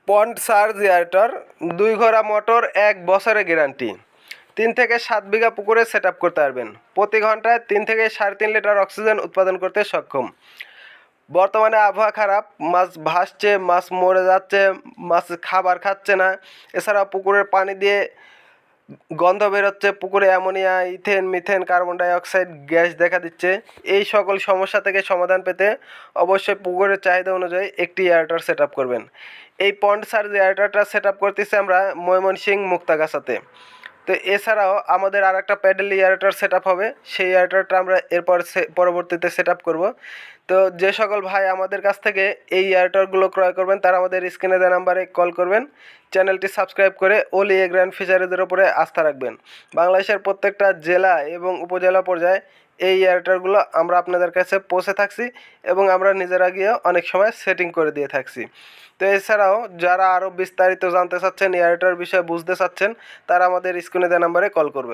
পন্ড surge aerator 2 ঘোড়া motor 1 বছরের guarantee. 3 থেকে 7 বিঘা পুকুরে সেট আপ করতে পারবেন। প্রতি ঘন্টায় 3 থেকে 3.5 লিটার অক্সিজেন উৎপাদন করতে সক্ষম। বর্তমানে আবহাওয়া খারাপ, মাছ ভাসছে, মাছ মরে যাচ্ছে, মাছ খাবার খাচ্ছে না। এছাড়া পুকুরের পানি দিয়ে গন্ধ বেরোচ্ছে, পুকুরে ammonia, ethane, methane, carbon die oxide gas দেখা দিচ্ছে। এই সকল সমস্যা থেকে সমাধান পেতে অবশ্যই পুকুরের চাহিদা অনুযায়ী একটি এয়ারটর সেট আপ করবেন। এই পন্ড সার্জ এয়ারটরটা সেট আপ করতেছি আমরা ময়মনসিংহ মুক্তাগাছাতে। তো এছাড়াও আমাদের আর একটা প্যাডেল এয়ারটর সেট আপ হবে, সেই এয়ারটরটা আমরা এরপর পরবর্তীতে সেট আপ করবো। তো যে সকল ভাই আমাদের কাছ থেকে এই এয়ারটরগুলো ক্রয় করবেন তারা আমাদের স্ক্রিনে দেওয়া নাম্বারে কল করবেন। চ্যানেলটি সাবস্ক্রাইব করে ওলি এগ্রান ফিশারিজের উপরে আস্থা রাখবেন। বাংলাদেশের প্রত্যেকটা জেলা এবং উপজেলা পর্যায়ে এই এয়ারটরগুলো আমরা আপনাদের কাছে পৌঁছে থাকছি এবং আমরা নিজেরা গিয়ে অনেক সময় সেটিং করে দিয়ে থাকছি। তো এছাড়াও যারা আরও বিস্তারিত জানতে চাচ্ছেন, এয়ারটর বিষয়ে বুঝতে চাচ্ছেন, তারা আমাদের স্ক্রিনে দেওয়া নাম্বারে কল করবেন।